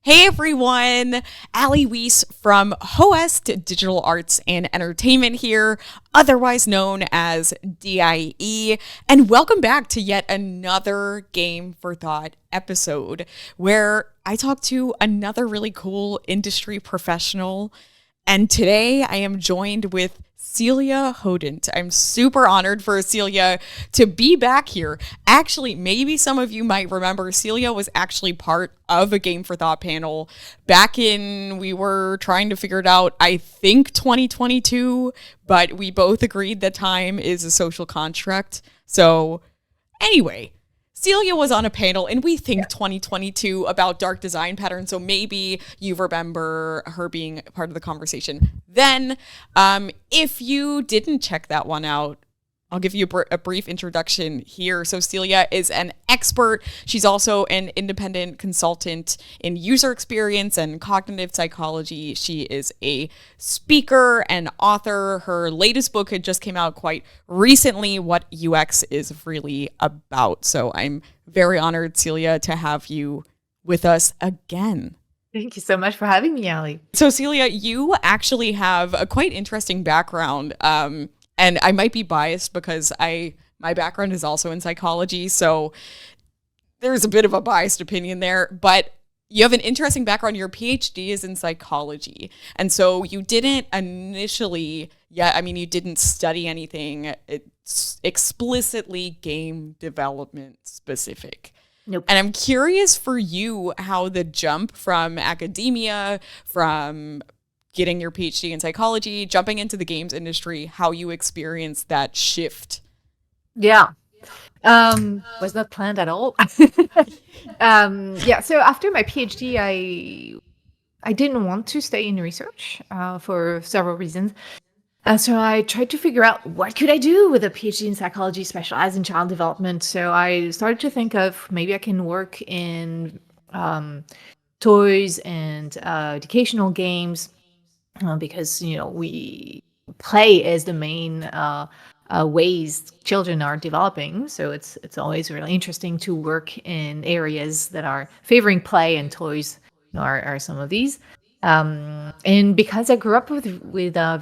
Hey everyone, Ali Weiss from Hoest Digital Arts and Entertainment here, otherwise known as DIE, and welcome back to yet another Game for Thought episode where I talk to another really cool industry professional. And today I am joined with Celia Hodent. I'm super honored for Celia to be back here. Actually, maybe some of you might remember Celia was actually part of a Game for Thought panel back in, we were trying to figure it out, I think 2022, but we both agreed that time is a social construct. So anyway, Celia was on a panel in, we think, 2022 about dark design patterns. So maybe you remember her being part of the conversation then. If you didn't check that one out, I'll give you a brief introduction here. So Celia is an expert. She's also an independent consultant in user experience and cognitive psychology. She is a speaker and author. Her latest book had just came out quite recently, What UX is Really About. So I'm very honored, Celia, to have you with us again. Thank you so much for having me, Ali. So Celia, you actually have a quite interesting background. And I might be biased because my background is also in psychology, so there's a bit of a biased opinion there, but you have an interesting background. Your PhD is in psychology. And so you didn't initially, you didn't study anything explicitly game development specific. Nope. And I'm curious for you how the jump from academia, from getting your PhD in psychology, jumping into the games industry, how you experienced that shift. Yeah. Was not planned at all. So after my PhD, I didn't want to stay in research for several reasons. So I tried to figure out what could I do with a PhD in psychology specialized in child development. So I started to think of maybe I can work in toys and educational games. Because we play is the main ways children are developing, so it's always really interesting to work in areas that are favoring play, and toys are some of these. And because I grew up with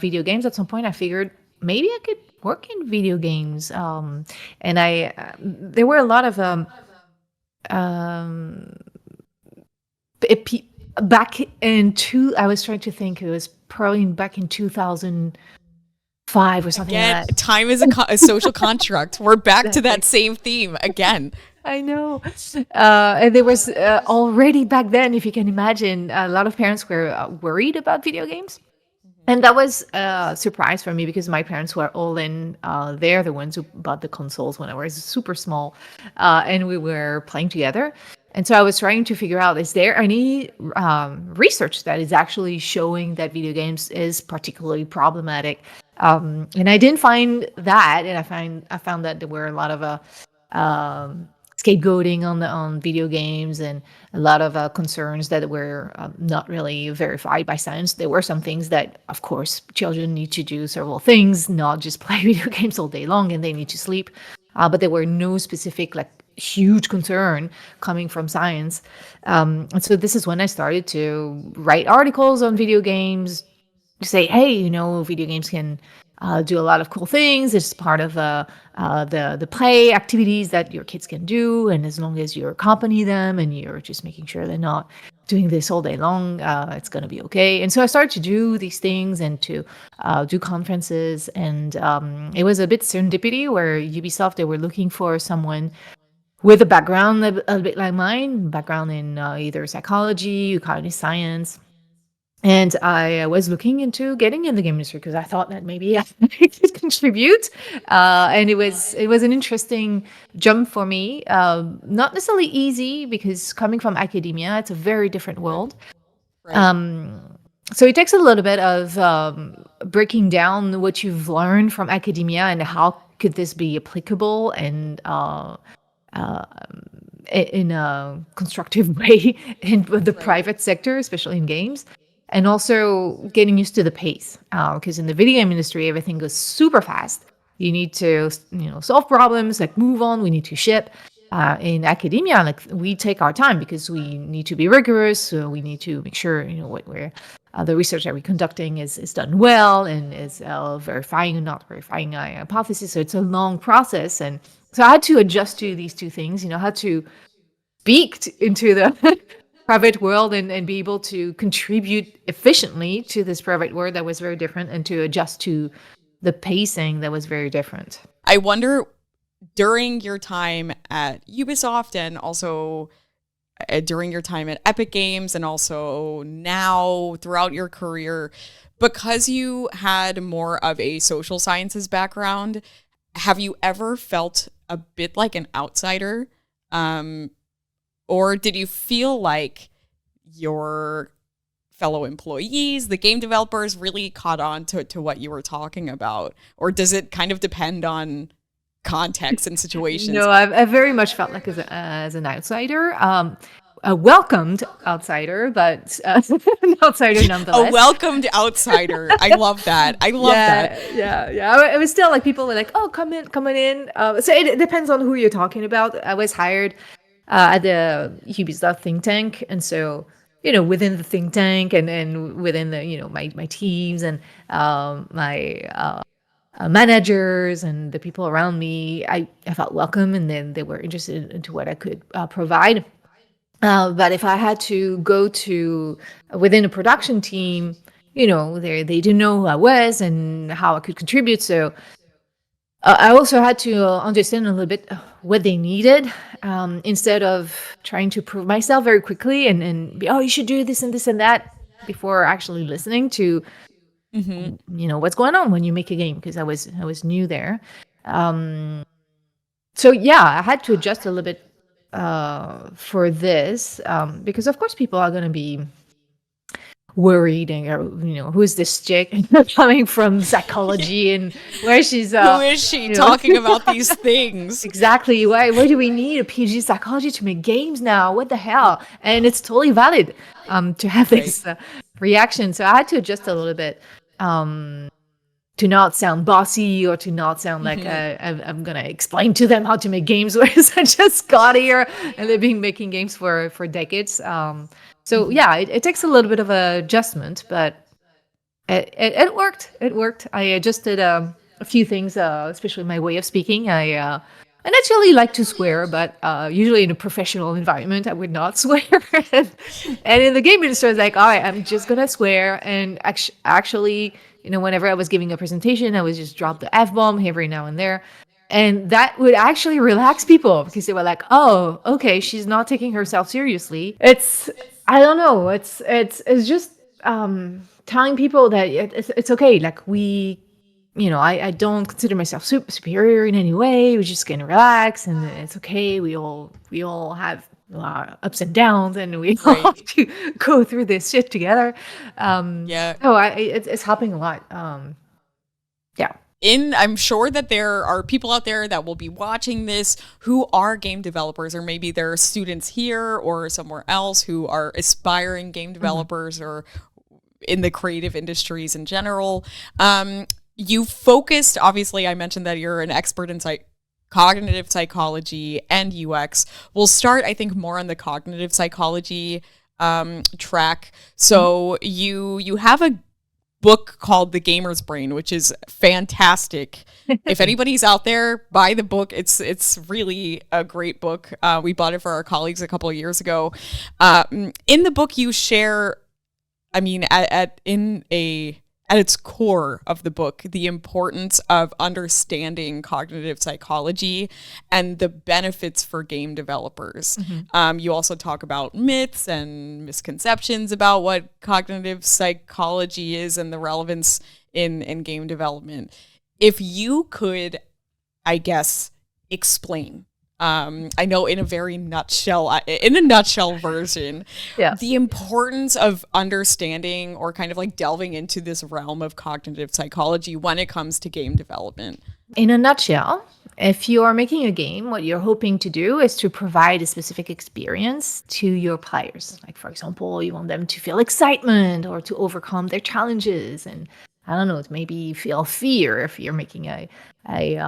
video games, at some point I figured maybe I could work in video games. And there were a lot of back in I was trying to think, it was probably back in 2005 or something again, like that. Time is a social construct. We're back to that same theme again. I know. And there was already back then, if you can imagine, a lot of parents were worried about video games. And that was a surprise for me because my parents were all in. They're the ones who bought the consoles when I was super small. And we were playing together. And so I was trying to figure out, is there any research that is actually showing that video games is particularly problematic? And I didn't find that. And I found that there were a lot of scapegoating on video games, and a lot of concerns that were not really verified by science. There were some things that, of course, children need to do several things, not just play video games all day long, and they need to sleep. But there were no specific huge concern coming from science. And so this is when I started to write articles on video games, to say, hey, video games can do a lot of cool things. It's part of the play activities that your kids can do. And as long as you accompany them and you're just making sure they're not doing this all day long, it's going to be okay. And so I started to do these things and to do conferences. And it was a bit serendipity where Ubisoft, they were looking for someone with a background a bit like mine, background in either psychology, cognitive science. And I was looking into getting in the game industry because I thought that maybe I could contribute. And it was an interesting jump for me. Not necessarily easy because coming from academia, it's a very different world. Right. So it takes a little bit of breaking down what you've learned from academia and how could this be applicable and in a constructive way in the private sector, especially in games. And also getting used to the pace, because in the video game industry, everything goes super fast. You need to, solve problems, move on. We need to ship. in academia, like we take our time because we need to be rigorous. So we need to make sure what we're the research that we're conducting is done well and is verifying or not verifying our hypothesis. So it's a long process, and so I had to adjust to these two things. I had to speak into the private world and be able to contribute efficiently to this private world that was very different, and to adjust to the pacing that was very different. I wonder, during your time at Ubisoft and also during your time at Epic Games and also now throughout your career, because you had more of a social sciences background, have you ever felt a bit like an outsider? Or did you feel like your fellow employees, the game developers, really caught on to what you were talking about? Or does it kind of depend on context and situations? No, I very much felt like as an outsider, a welcomed outsider, but an outsider nonetheless. A welcomed outsider. I love that. I love that. Yeah. It was still like people were like, "Oh, come in." So it depends on who you're talking about. I was hired at the Ubisoft think tank, and so within the think tank and within the my teams and my managers and the people around me, I felt welcome, and then they were interested into what I could provide. But if I had to go to within a production team, they didn't know who I was and how I could contribute. So I also had to understand a little bit what they needed, instead of trying to prove myself very quickly and be, oh, you should do this and this and that, before actually listening to what's going on when you make a game, because I was new there. So yeah, I had to adjust a little bit for this, because of course people are going to be worried and who's this chick coming from psychology and where she's who is she talking about these things? Exactly. Why do we need a PhD psychology to make games now? What the hell? And it's totally valid to have this reaction. So I had to adjust a little bit to not sound bossy, or to not sound like I'm gonna explain to them how to make games, whereas I just got here and they've been making games for decades. So yeah, it takes a little bit of adjustment, but it worked. It worked. I adjusted a few things, especially my way of speaking. I naturally like to swear, but usually in a professional environment, I would not swear. And in the game industry, I was like, all right, I'm just gonna swear. And actually, whenever I was giving a presentation, I would just drop the F-bomb every now and there. And that would actually relax people, because they were like, oh, okay, she's not taking herself seriously. I don't know. It's just telling people that it's okay. Like I don't consider myself superior in any way. We're just gonna relax, and it's okay. We all have ups and downs, and we all have to go through this shit together. It's helping a lot. Yeah. I'm sure that there are people out there that will be watching this who are game developers, or maybe they're students here or somewhere else who are aspiring game developers or in the creative industries in general. You focused, obviously, I mentioned that you're an expert in cognitive psychology and UX. We'll start, I think, more on the cognitive psychology track. So you have a book called The Gamer's Brain, which is fantastic. If anybody's out there, buy the book. It's really a great book. We bought it for our colleagues a couple of years ago. In the book, you share, I mean, at its core of the book, the importance of understanding cognitive psychology and the benefits for game developers. You also talk about myths and misconceptions about what cognitive psychology is and the relevance in game development. If you could, I guess, explain, I know in a nutshell version, the importance of understanding or kind of like delving into this realm of cognitive psychology when it comes to game development. In a nutshell, if you are making a game, what you're hoping to do is to provide a specific experience to your players. Like, for example, you want them to feel excitement or to overcome their challenges, and I don't know, maybe feel fear if you're making a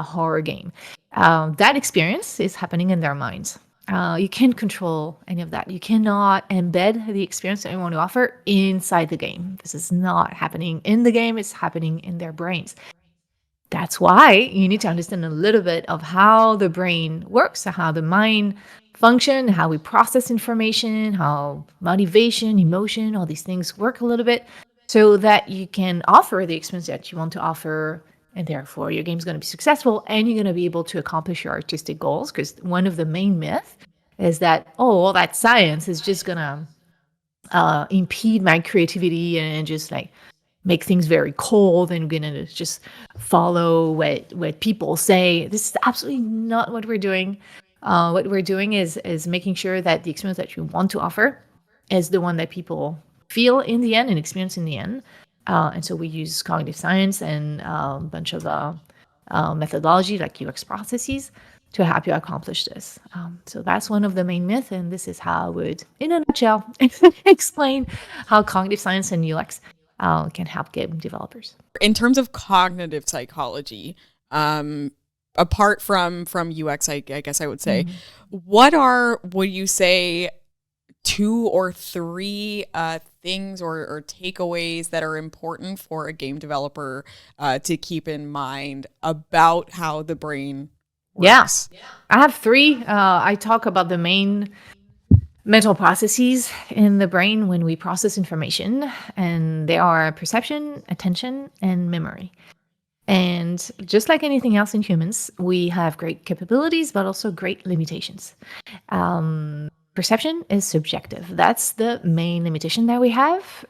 horror game. That experience is happening in their minds. You can't control any of that. You cannot embed the experience that you want to offer inside the game. This is not happening in the game, it's happening in their brains. That's why you need to understand a little bit of how the brain works, how the mind function, how we process information, how motivation, emotion, all these things work a little bit so that you can offer the experience that you want to offer. And therefore, your game's going to be successful and you're going to be able to accomplish your artistic goals. Because one of the main myths is that, oh, all that science is just going to impede my creativity and just like make things very cold and gonna just follow what people say. This is absolutely not what we're doing. What we're doing is making sure that the experience that you want to offer is the one that people feel in the end and experience in the end. And so we use cognitive science and a bunch of methodology like UX processes to help you accomplish this. So that's one of the main myths, and this is how I would, in a nutshell, explain how cognitive science and UX can help game developers. In terms of cognitive psychology, apart from UX, I guess I would say, would you say, 2 or 3 things or takeaways that are important for a game developer to keep in mind about how the brain works? Yeah. I have 3. I talk about the main mental processes in the brain when we process information, and they are perception, attention, and memory. And just like anything else in humans, we have great capabilities, but also great limitations. Perception is subjective. That's the main limitation that we have.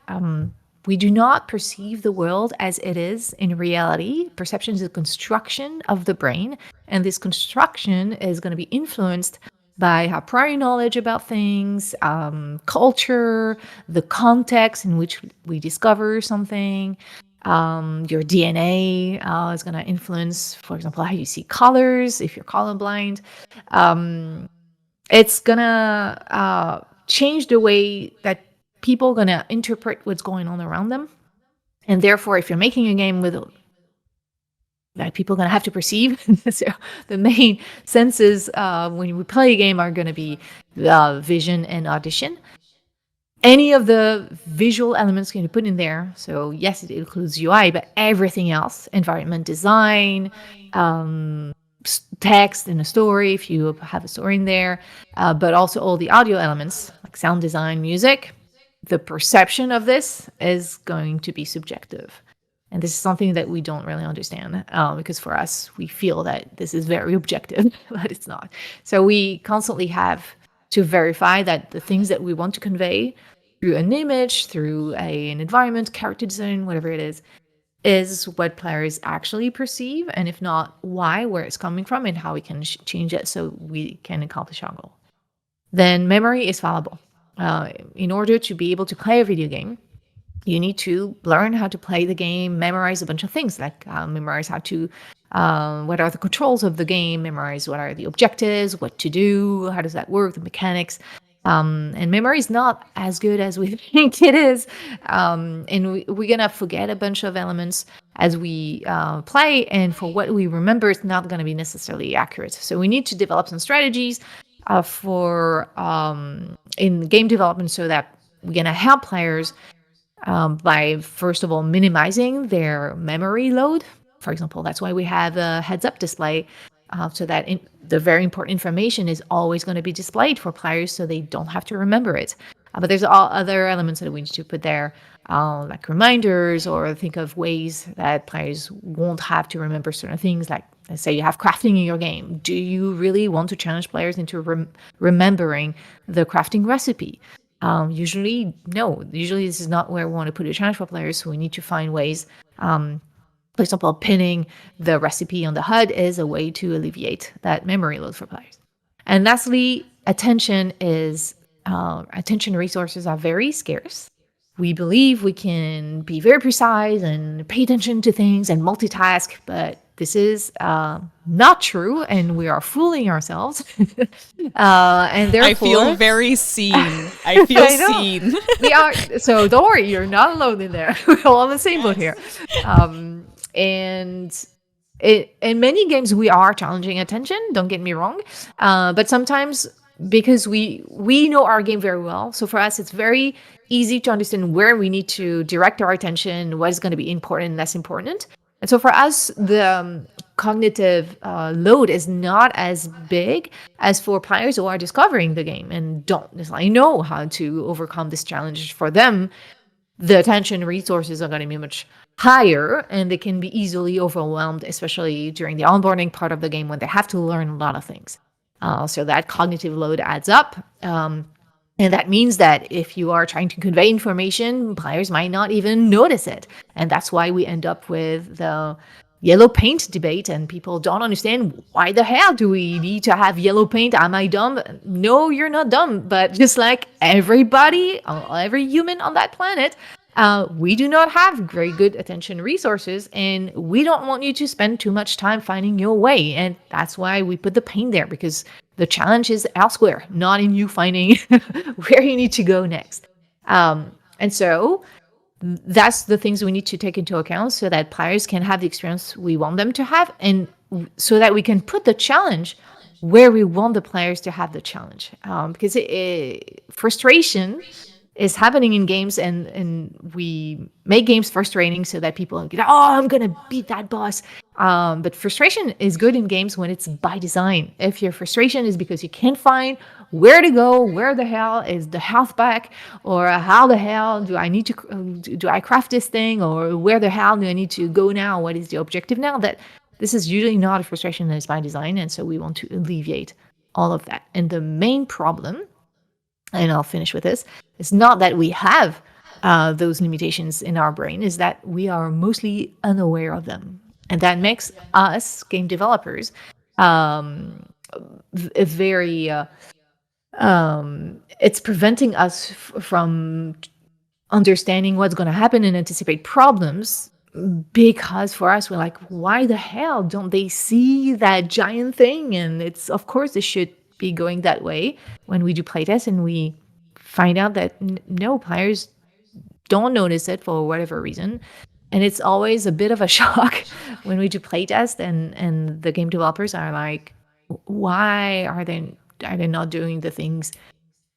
We do not perceive the world as it is in reality. Perception is a construction of the brain, and this construction is going to be influenced by our prior knowledge about things, culture, the context in which we discover something. Your DNA is going to influence, for example, how you see colors if you're colorblind. It's going to change the way that people are going to interpret what's going on around them. And therefore, if you're making a game with that people are going to have to perceive, so the main senses when we play a game are going to be vision and audition. Any of the visual elements can be put in there. So yes, it includes UI, but everything else, environment design, text in a story, if you have a story in there, but also all the audio elements like sound design, music. The perception of this is going to be subjective. And this is something that we don't really understand because for us, we feel that this is very objective, but it's not. So we constantly have to verify that the things that we want to convey through an image, through an environment, character design, whatever it is what players actually perceive. And if not, why, where it's coming from, and how we can change it so we can accomplish our goal. Then memory is fallible. In order to be able to play a video game, you need to learn how to play the game, memorize a bunch of things, like memorize how to, what are the controls of the game, memorize what are the objectives, what to do, how does that work, the mechanics. And memory is not as good as we think it is. And we're going to forget a bunch of elements as we play. And for what we remember, it's not going to be necessarily accurate. So we need to develop some strategies for in game development so that we're going to help players by, first of all, minimizing their memory load. For example, that's why we have a heads-up display so that the very important information is always going to be displayed for players so they don't have to remember it. But there's all other elements that we need to put there, like reminders, or think of ways that players won't have to remember certain things. Like, let's say you have crafting in your game. Do you really want to challenge players into remembering the crafting recipe? Usually, no. Usually, this is not where we want to put a challenge for players. So we need to find ways. For example, pinning the recipe on the HUD is a way to alleviate that memory load for players. And lastly, attention resources are very scarce. We believe we can be very precise and pay attention to things and multitask, but this is not true, and we are fooling ourselves. And therefore, I feel very seen. I feel seen. We are. So don't worry, you're not alone in there. We're all on the same boat here. And in many games, we are challenging attention. Don't get me wrong. But sometimes because we know our game very well. So for us, it's very easy to understand where we need to direct our attention, what is going to be important and less important. And so for us, the cognitive load is not as big as for players who are discovering the game and don't necessarily know how to overcome this challenge. For them, the attention resources are going to be much higher and they can be easily overwhelmed, especially during the onboarding part of the game when they have to learn a lot of things. So that cognitive load adds up. And that means that if you are trying to convey information, players might not even notice it. And that's why we end up with the yellow paint debate, and people don't understand why the hell do we need to have yellow paint? Am I dumb? No, you're not dumb. But just like everybody, every human on that planet, we do not have very good attention resources, and we don't want you to spend too much time finding your way. And that's why we put the paint there, because the challenge is elsewhere, not in you finding where you need to go next. And so that's the things we need to take into account so that players can have the experience we want them to have, and so that we can put the challenge where we want the players to have the challenge. Because frustration is happening in games, and we make games frustrating so that people get, oh, I'm gonna beat that boss. But frustration is good in games when it's by design. If your frustration is because you can't find where to go, where the hell is the health back, or how the hell do I need to do I craft this thing, or where the hell do I need to go now? What is the objective now? That this is usually not a frustration that is by design, and so we want to alleviate all of that. And the main problem, and I'll finish with this, it's not that we have those limitations in our brain, is that we are mostly unaware of them. And that makes us, game developers, very, it's preventing us from understanding what's going to happen and anticipate problems, because for us, we're like, why the hell don't they see that giant thing? And it's, of course, it should be going that way when we do playtests, and we find out that no, players don't notice it for whatever reason. And it's always a bit of a shock when we do playtest, and the game developers are like, why are they not doing the things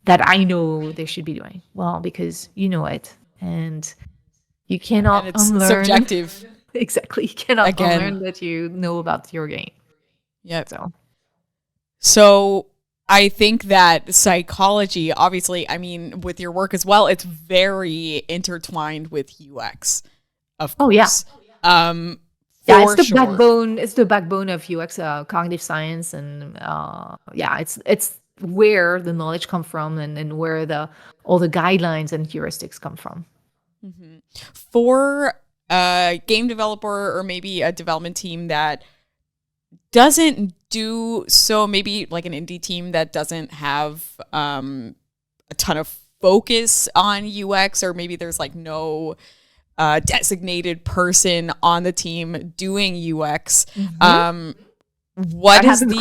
that I know they should be doing? Well, because you know it, and you cannot And it's unlearn. subjective. Exactly, you cannot Again. unlearn that you know about your game. Yep. So I think that psychology, obviously, I mean, with your work as well, it's very intertwined with UX, of course. Yeah, it's the backbone. It's the backbone of UX, cognitive science, and it's where the knowledge come from, and where all the guidelines and heuristics come from. Mm-hmm. For a game developer, or maybe a development team that doesn't do so, maybe like an indie team that doesn't have a ton of focus on UX, or maybe there's like no designated person on the team doing UX. Mm-hmm. What that is happens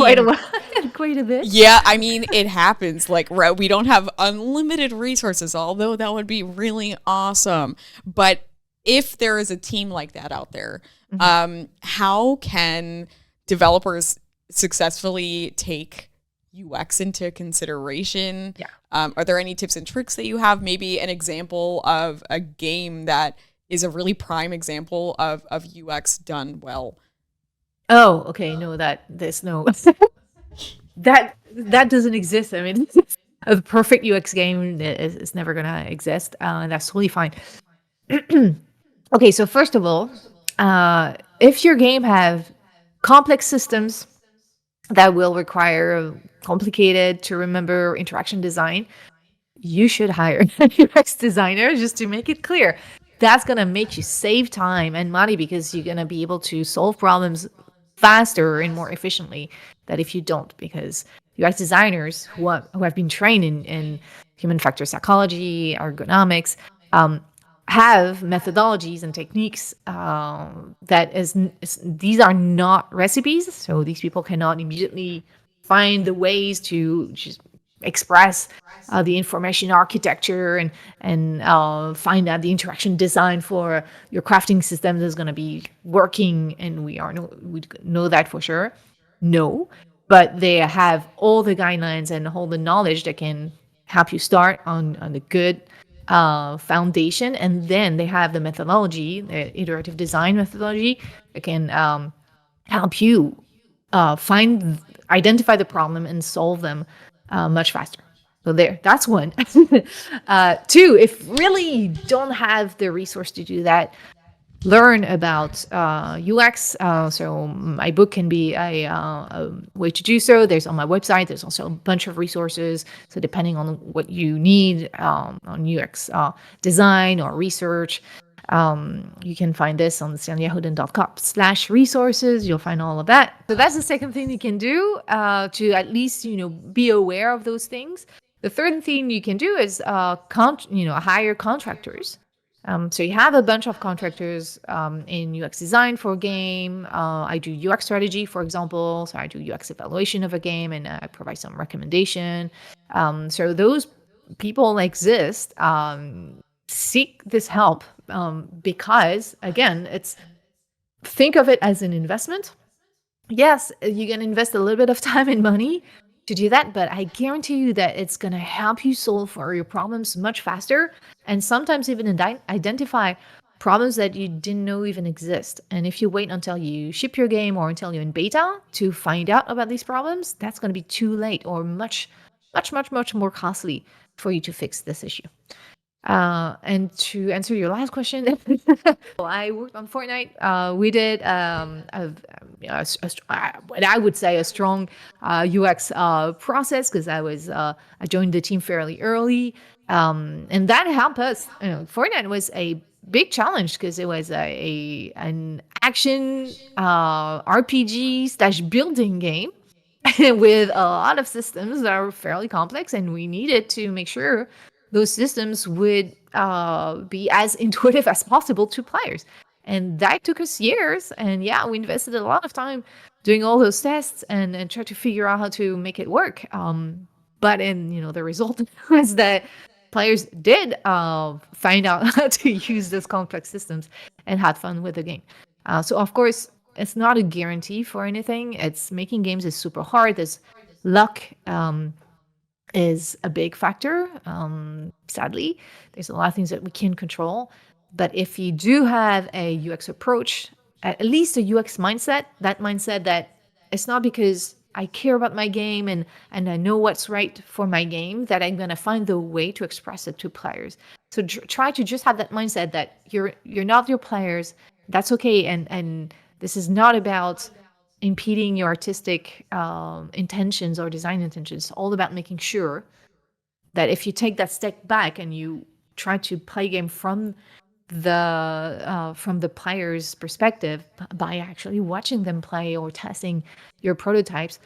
quite a bit? Yeah, I mean, it happens. Like, we don't have unlimited resources, although that would be really awesome. But if there is a team like that out there, how can developers successfully take UX into consideration? Yeah. Are there any tips and tricks that you have? Maybe an example of a game that is a really prime example of UX done well. Oh, okay. No, there's no that doesn't exist. I mean, a perfect UX game is never gonna exist, and that's totally fine. Okay, so first of all, if your game have complex systems that will require complicated to remember interaction design, you should hire a UX designer, just to make it clear. That's going to make you save time and money, because you're going to be able to solve problems faster and more efficiently than if you don't, because UX designers who have been trained in human factor psychology, ergonomics, have methodologies and techniques these are not recipes. So these people cannot immediately find the ways to just express the information architecture and find out the interaction design for your crafting system that's going to be working. And we know that for sure. No, but they have all the guidelines and all the knowledge that can help you start on a good foundation. And then they have the methodology, the iterative design methodology, that can help you identify the problem and solve them much faster. So there, that's one. Two, if really you don't have the resource to do that, learn about UX. So my book can be a way to do so. There's on my website. There's also a bunch of resources. So depending on what you need on UX design or research, you can find this on celiahodent.com/resources. You'll find all of that. So that's the second thing you can do to at least be aware of those things. The third thing you can do is hire contractors. So you have a bunch of contractors in UX design for a game. I do UX strategy, for example. So I do UX evaluation of a game, and I provide some recommendation. So those people exist. Seek this help because, again, think of it as an investment. Yes, you're going to invest a little bit of time and money to do that, but I guarantee you that it's going to help you solve for your problems much faster, and sometimes even identify problems that you didn't know even exist. And if you wait until you ship your game or until you're in beta to find out about these problems, that's going to be too late or much, much, much, much more costly for you to fix this issue. And to answer your last question, I worked on Fortnite. We did what I would say a strong UX process, because I joined the team fairly early, and that helped us. Fortnite was a big challenge because it was an action RPG / building game with a lot of systems that are fairly complex, and we needed to make sure those systems would be as intuitive as possible to players. And that took us years. And yeah, we invested a lot of time doing all those tests and try to figure out how to make it work. But the result was that players did find out how to use those complex systems and had fun with the game. So of course, it's not a guarantee for anything. It's making games is super hard. There's luck. Is a big factor. Sadly, there's a lot of things that we can't control. But if you do have a UX approach, at least a UX mindset, that mindset that it's not because I care about my game and I know what's right for my game that I'm going to find the way to express it to players. So try to just have that mindset that you're not your players. That's okay. And this is not about impeding your artistic intentions or design intentions. It's all about making sure that if you take that step back and you try to play a game from the player's perspective by actually watching them play or testing your prototypes,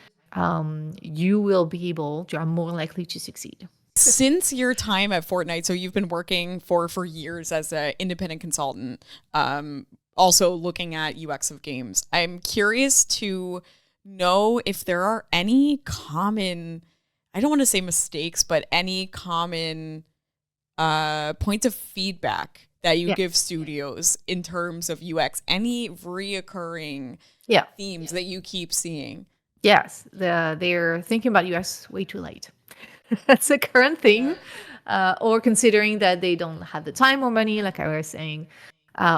you will be able to are more likely to succeed. Since your time at Fortnite, so you've been working for years as an independent consultant, also looking at UX of games. I'm curious to know if there are any common, I don't want to say mistakes, but any common points of feedback that you give studios in terms of UX, any reoccurring themes that you keep seeing. Yes, they're thinking about UX way too late. That's a current thing. Or considering that they don't have the time or money, like I was saying.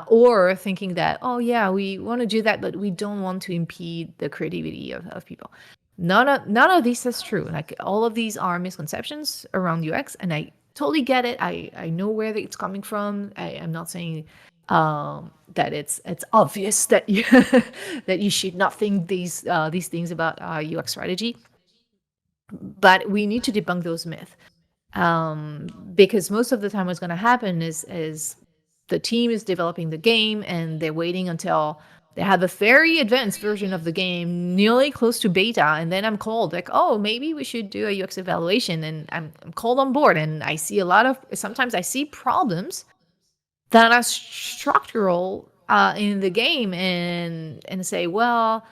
Or thinking that, oh yeah, we want to do that, but we don't want to impede the creativity of people. None of this is true. Like all of these are misconceptions around UX, and I totally get it. I know where it's coming from. I'm not saying that it's obvious that you that you should not think these things about UX strategy, but we need to debunk those myths. Because most of the time what's going to happen is the team is developing the game and they're waiting until they have a very advanced version of the game, nearly close to beta, and then I'm called like, oh, maybe we should do a UX evaluation, and I'm called on board, and I see sometimes I see problems that are structural in the game, and say, well,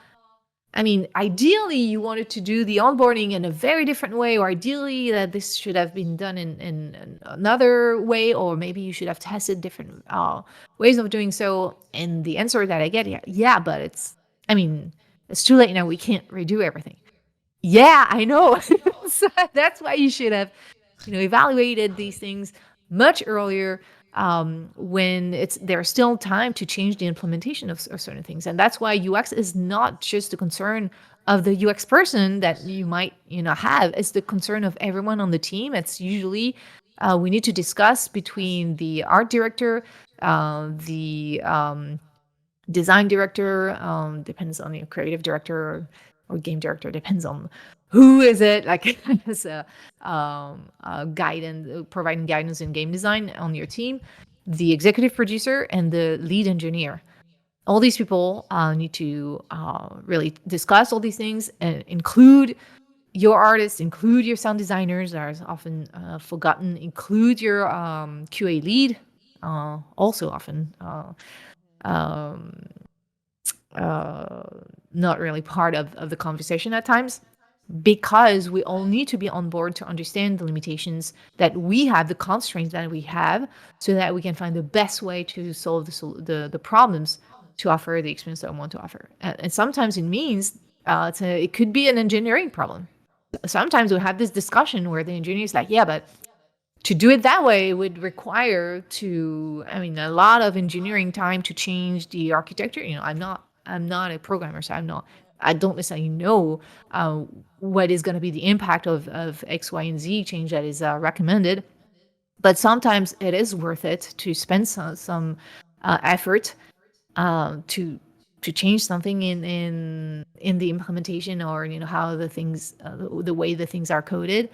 I mean, ideally, you wanted to do the onboarding in a very different way, or ideally that this should have been done in another way, or maybe you should have tested different ways of doing so. And the answer that I get, yeah, but it's too late now. We can't redo everything. Yeah, I know. So that's why you should have, evaluated these things much earlier, when there's still time to change the implementation of certain things. And that's why UX is not just the concern of the UX person that you might, have. It's the concern of everyone on the team. It's usually we need to discuss between the art director, the design director, depends on the creative director, or game director, depends on who is it, like as a guidance, providing guidance in game design on your team, the executive producer and the lead engineer. All these people need to really discuss all these things and include your artists, include your sound designers, are often forgotten, include your QA lead, also often um, uh, not really part of the conversation at times, because we all need to be on board to understand the limitations that we have, the constraints that we have, so that we can find the best way to solve the problems to offer the experience that we want to offer. And sometimes it means it could be an engineering problem. Sometimes we have this discussion where the engineer is like, yeah, but to do it that way would require a lot of engineering time to change the architecture. I'm not a programmer, so I don't necessarily know what is going to be the impact of X, Y, and Z change that is recommended. But sometimes it is worth it to spend some effort to change something in the implementation, or how the way the things are coded,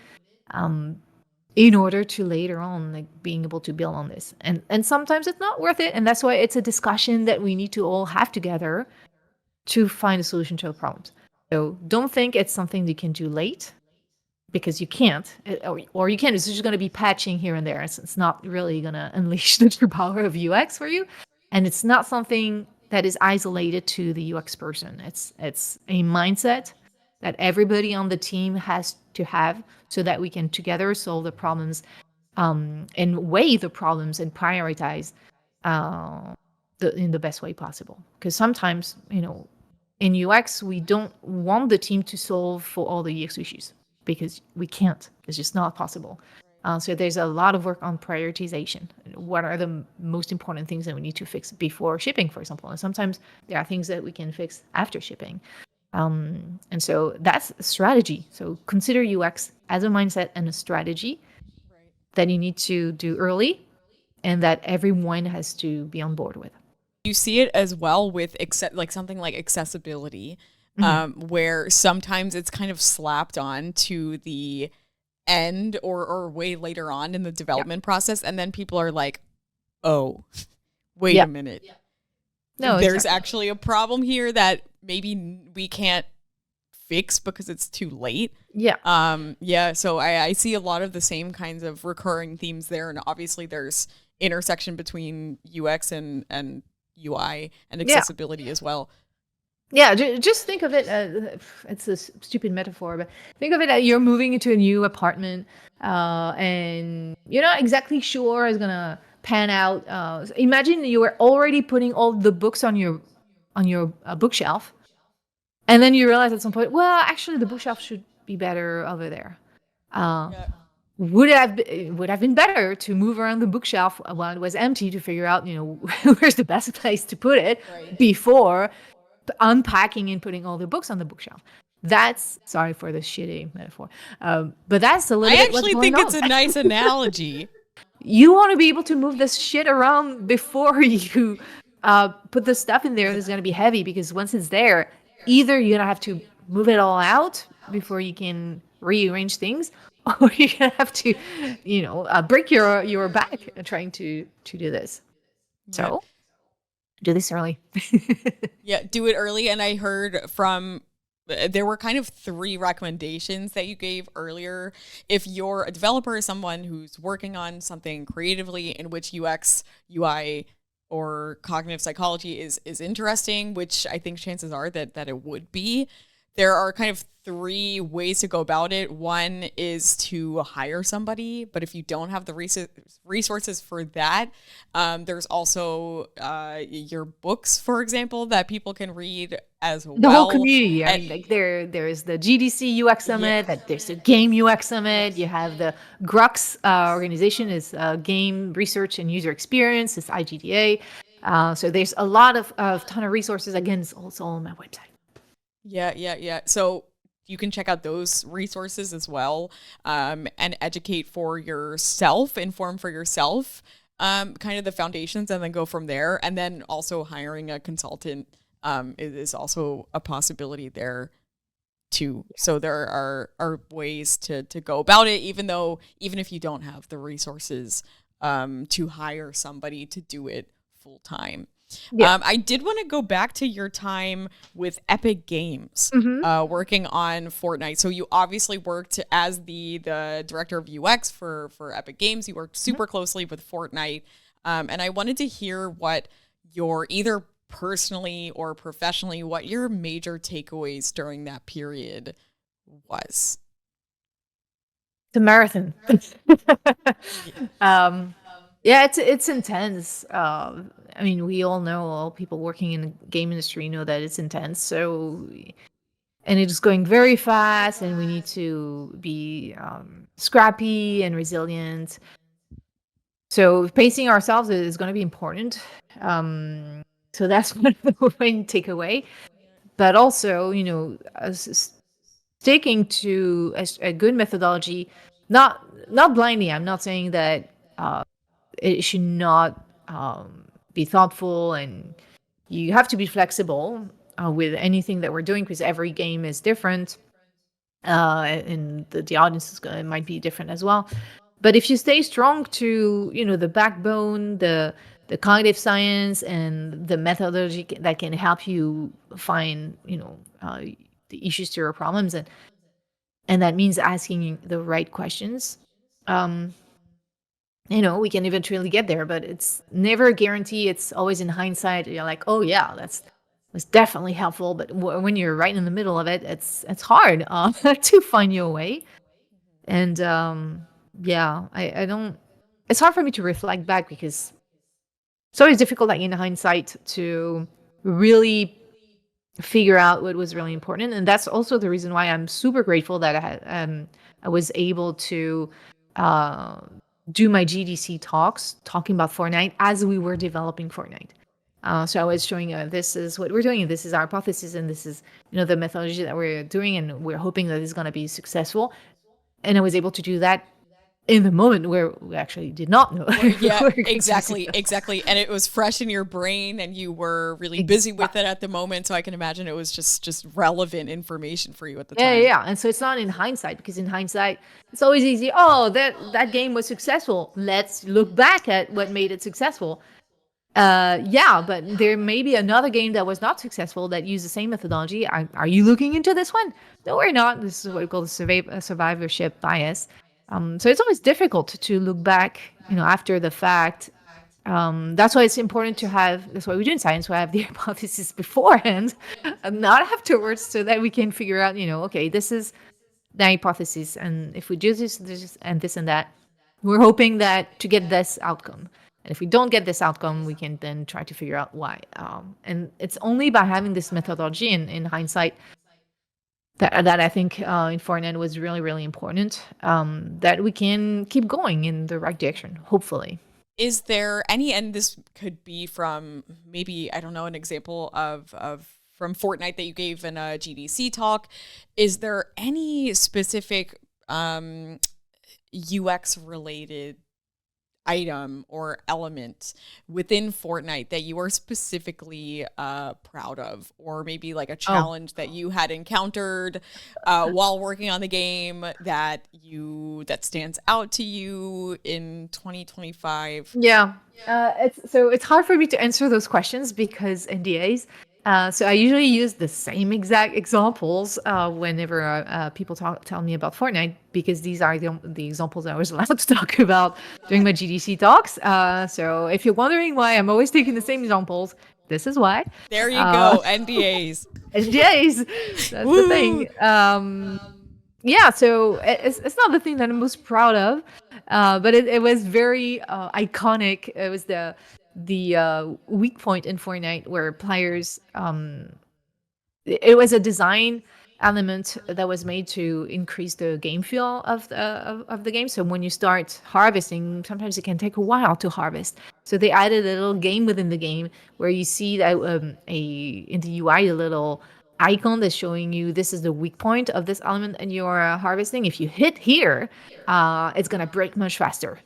in order to later on, like, being able to build on this. And sometimes it's not worth it, and that's why it's a discussion that we need to all have together to find a solution to the problems. So don't think it's something you can do late, because you can't, or you can. It's just going to be patching here and there. It's not really going to unleash the true power of UX for you, and it's not something that is isolated to the UX person. It's a mindset that everybody on the team has to have, so that we can together solve the problems, and weigh the problems and prioritize uh, in the best way possible. Because sometimes, in UX, we don't want the team to solve for all the UX issues, because we can't. It's just not possible. So there's a lot of work on prioritization. What are the most important things that we need to fix before shipping, for example? And sometimes there are things that we can fix after shipping. And so that's a strategy. So consider UX as a mindset and a strategy that you need to do early, and that everyone has to be on board with. You see it as well with like something like accessibility, where sometimes it's kind of slapped on to the end, or way later on in the development process, and then people are like, oh, wait a minute. No, There's exactly. actually a problem here that maybe we can't fix because it's too late. Yeah. So I see a lot of the same kinds of recurring themes there, and obviously there's intersection between UX and UI and accessibility as well. Yeah, just think of it. It's a stupid metaphor, but think of it as you're moving into a new apartment, and you're not exactly sure it's gonna pan out. Imagine you were already putting all the books on your bookshelf, and then you realize at some point, well, actually, the bookshelf should be better over there. Would have been better to move around the bookshelf while it was empty, to figure out, where's the best place to put it, before unpacking and putting all the books on the bookshelf. That's, sorry for the shitty metaphor, but that's a little bit what's going on. I actually think it's a nice analogy. You want to be able to move this shit around before you put the stuff in there that's going to be heavy, because once it's there, either you're going to have to move it all out before you can rearrange things, or you're going to have to, break your back trying to do this. So do this early. Yeah, do it early. And I heard from, there were kind of 3 recommendations that you gave earlier. If you're a developer or someone who's working on something creatively in which UX, UI, or cognitive psychology is interesting, which I think chances are that it would be, there are kind of three ways to go about it. One is to hire somebody, but if you don't have the resources for that, there's also your books, for example, that people can read as The whole well. community. I And mean, like there is the GDC UX yeah, Summit, that there's the Game UX Summit. You have the GRUX organization is Game Research and User Experience. It's IGDA. So there's a lot of ton of resources. Again, it's also on my website. yeah. So you can check out those resources as well, and educate for yourself, inform for yourself, kind of the foundations, and then go from there. And then also hiring a consultant is also a possibility there too. So there are ways to go about it, even if you don't have the resources to hire somebody to do it full time. Yeah. I did want to go back to your time with Epic Games, Hmm. working on Fortnite. So you obviously worked as the director of UX for Epic Games. You worked super closely with Fortnite, and I wanted to hear what your either personally or professionally, what your major takeaways during that period was. The marathon. um, yeah, it's intense. I mean, we all know, all people working in the game industry know that it's intense. So, and it's going very fast, and we need to be scrappy and resilient. So pacing ourselves is going to be important. So that's one of the main takeaway. But also, sticking to a good methodology, not blindly. I'm not saying that it should not be thoughtful, and you have to be flexible with anything that we're doing, because every game is different, and the audience might be different as well. But if you stay strong to the backbone, the cognitive science and the methodology that can help you find the issues to your problems, and that means asking the right questions, um, we can eventually get there, but it's never a guarantee. It's always in hindsight. You're like, oh yeah, that's definitely helpful. But when you're right in the middle of it, it's hard to find your way. And yeah, I don't. It's hard for me to reflect back, because it's always difficult, like in hindsight, to really figure out what was really important. And that's also the reason why I'm super grateful that I was able to uh, do my GDC talks talking about Fortnite as we were developing Fortnite. So I was showing this is what we're doing, and this is our hypothesis, and this is the methodology that we're doing, and we're hoping that it's going to be successful. And I was able to do that in the moment where we actually did not know Yeah, we were going to be exactly, successful. exactly. And it was fresh in your brain and you were really busy with it at the moment. So I can imagine it was just relevant information for you at the Yeah, yeah, time. yeah. And so it's not in hindsight, because in hindsight, it's always easy. Oh, that game was successful. Let's look back at what made it successful. Yeah, but there may be another game that was not successful that used the same methodology. Are you looking into this one? No, we're not. This is what we call the survivorship bias. So it's always difficult to look back, after the fact. That's why it's important to have. That's why we do in science. We have the hypothesis beforehand, and not afterwards, so that we can figure out. Okay, this is the hypothesis, and if we do this, and this and that, we're hoping that to get this outcome. And if we don't get this outcome, we can then try to figure out why. And it's only by having this methodology in hindsight that I think in Fortnite was really, really important, that we can keep going in the right direction, hopefully. Is there any, and this could be from maybe, I don't know, an example of from Fortnite that you gave in a GDC talk. Is there any specific UX related item or element within Fortnite that you are specifically proud of, or maybe like a Oh, challenge that you had encountered while working on the game that stands out to you in 2025? yeah. It's hard for me to answer those questions because NDAs. So I usually use the same exact examples whenever people tell me about Fortnite, because these are the examples I was allowed to talk about during my GDC talks. So if you're wondering why I'm always taking the same examples, This is why. There you Uh, go. NDAs. NDAs. That's the Woo! thing. Yeah, so it's not the thing that I'm most proud of, but it was very iconic. It was the weak point in Fortnite where players it was a design element that was made to increase the game feel of the game. So when you start harvesting, sometimes it can take a while to harvest. So they added a little game within the game where you see that in the UI a little icon that's showing you this is the weak point of this element and you're harvesting. If you hit here, it's gonna break much faster.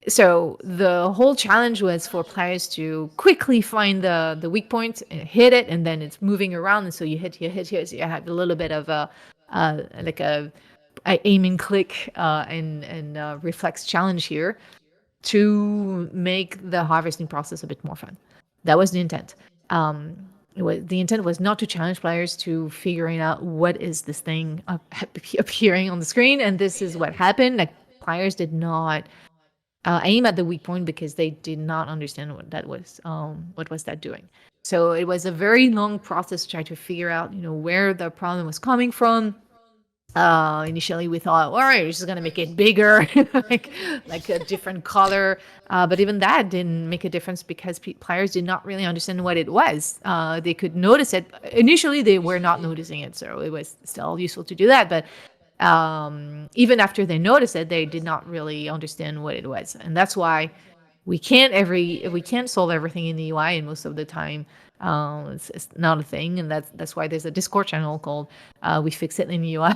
So the whole challenge was for players to quickly find the weak point and hit it, and then it's moving around. And so you hit, so you have a little bit of like a aim and click and reflex challenge here to make the harvesting process a bit more fun. That was the intent. The intent was not to challenge players to figuring out what is this thing appearing on the screen, and this is what happened. Like players did not aim at the weak point because they did not understand what that was. What was that doing? So it was a very long process to try to figure out, where the problem was coming from. Initially, we thought, all right, we're just gonna make it bigger, like a different color. But even that didn't make a difference because players did not really understand what it was. They could notice it. Initially, they were not noticing it, so it was still useful to do that. But even after they noticed it, they did not really understand what it was, and that's why we can't solve everything in the UI, and most of the time, it's not a thing, and that's why there's a Discord channel called "We Fix It in the UI,"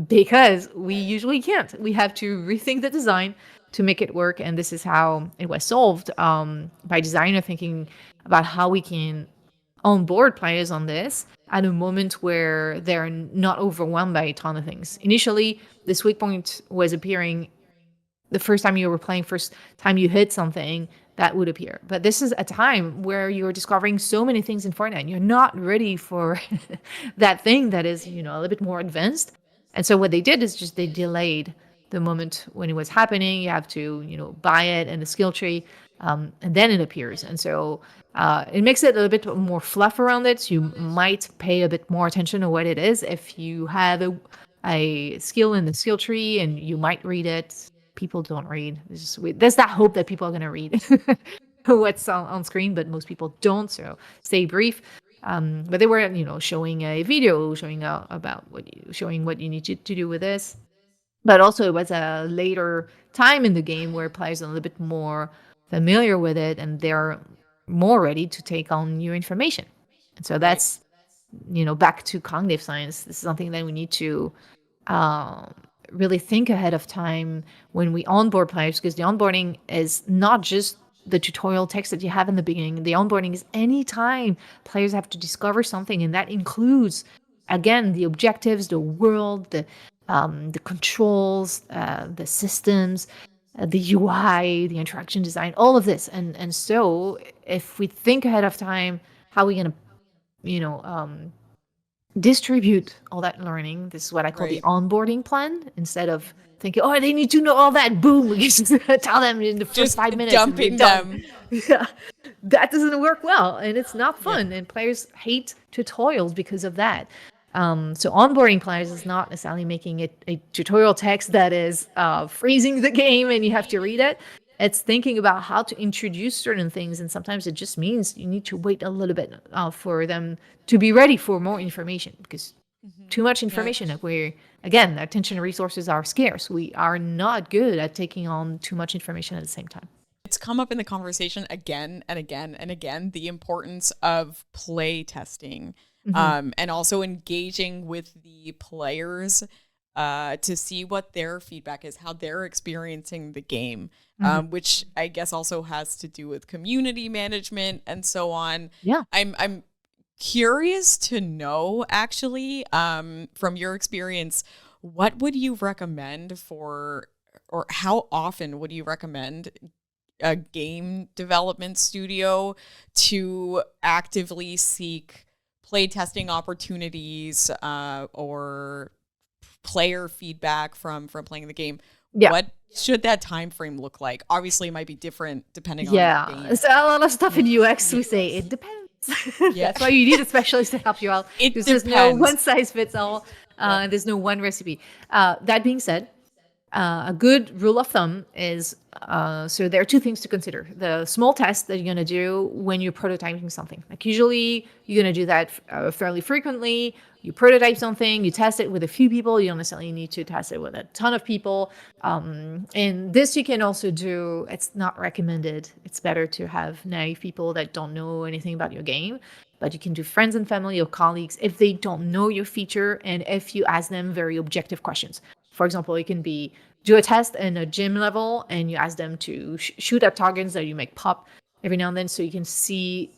because we usually can't. We have to rethink the design to make it work, and this is how it was solved by designer thinking about how we can onboard players on this at a moment where they're not overwhelmed by a ton of things. Initially, this weak point was appearing the first time you were playing, first time you hit something, that would appear. But this is a time where you're discovering so many things in Fortnite and you're not ready for that thing that is, a little bit more advanced. And so what they did is just they delayed the moment when it was happening. You have to, buy it in the skill tree, and then it appears. And so it makes it a little bit more fluff around it. So you might pay a bit more attention to what it is if you have a skill in the skill tree and you might read it. People don't read. There's that hope that people are going to read what's on screen, but most people don't. So stay brief. But they were, showing a video, showing what you need to do with this. But also it was a later time in the game where players are a little bit more familiar with it and they're more ready to take on new information. And so that's, back to cognitive science. This is something that we need to really think ahead of time when we onboard players, because the onboarding is not just the tutorial text that you have in the beginning. The onboarding is any time players have to discover something, and that includes, again, the objectives, the world, the controls, the systems, the UI, the interaction design, all of this. And so if we think ahead of time, how are we going to, distribute all that learning? This is what I call the onboarding plan. Instead of thinking, oh, they need to know all that, boom, we just tell them in the first 5 minutes. Dumping them. Yeah, that doesn't work well, and it's not fun. Yeah. And players hate tutorials because of that. So onboarding players is not necessarily making it a tutorial text that is freezing the game and you have to read it. It's thinking about how to introduce certain things, and sometimes it just means you need to wait a little bit for them to be ready for more information, because too much information, again, attention resources are scarce. We are not good at taking on too much information at the same time. It's come up in the conversation again and again and again, the importance of play testing, and also engaging with the players to see what their feedback is, how they're experiencing the game, which I guess also has to do with community management and so on. Yeah. I'm curious to know, actually, from your experience, what would you recommend for, or how often would you recommend a game development studio to actively seek playtesting opportunities or player feedback from playing the game? Yeah. what should that time frame look like? Obviously, it might be different depending on your Yeah. game. So a lot of stuff in UX, we say Yes. it depends. Yeah. That's why you need a specialist to help you out, It because there's no depends. one size fits all. Yeah. There's no one recipe. That being said, a good rule of thumb is so there are two things to consider. The small test that you're going to do when you're prototyping something. Like usually you're going to do that fairly frequently. You prototype something, you test it with a few people. You don't necessarily need to test it with a ton of people. And this you can also do, it's not recommended. It's better to have naive people that don't know anything about your game. But you can do friends and family or colleagues if they don't know your feature and if you ask them very objective questions. For example, it can be do a test in a gym level and you ask them to shoot at targets that you make pop every now and then so you can see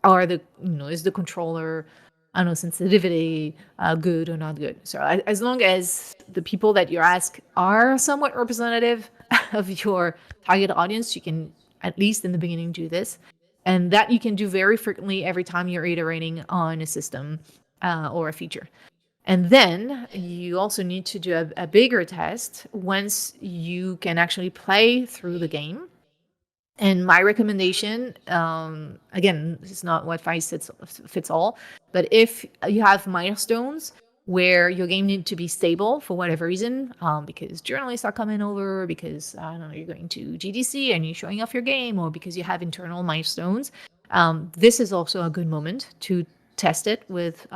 are the, is the controller, I don't know, sensitivity good or not good. So as long as the people that you ask are somewhat representative of your target audience, you can at least in the beginning do this. And that you can do very frequently every time you're iterating on a system or a feature. And then you also need to do a bigger test once you can actually play through the game. And my recommendation, again, this is not what fits all, but if you have milestones where your game needs to be stable for whatever reason, because journalists are coming over, because I don't know, you're going to GDC and you're showing off your game, or because you have internal milestones, this is also a good moment to test it with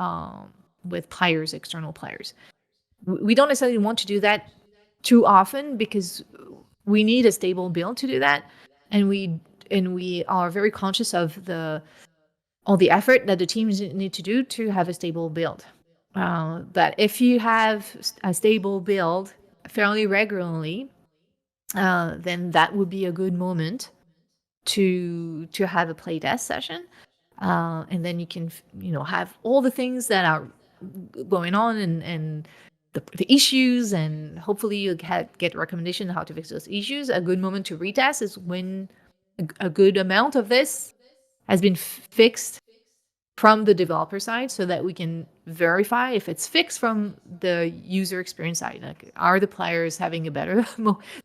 players, external players. We don't necessarily want to do that too often because we need a stable build to do that, and we are very conscious of all the effort that the teams need to do to have a stable build. But if you have a stable build fairly regularly, then that would be a good moment to have a playtest session, and then you can have all the things that are going on and the issues, and hopefully you get recommendation on how to fix those issues. A good moment to retest is when a good amount of this has been fixed from the developer side so that we can verify if it's fixed from the user experience side. Like, are the players having a better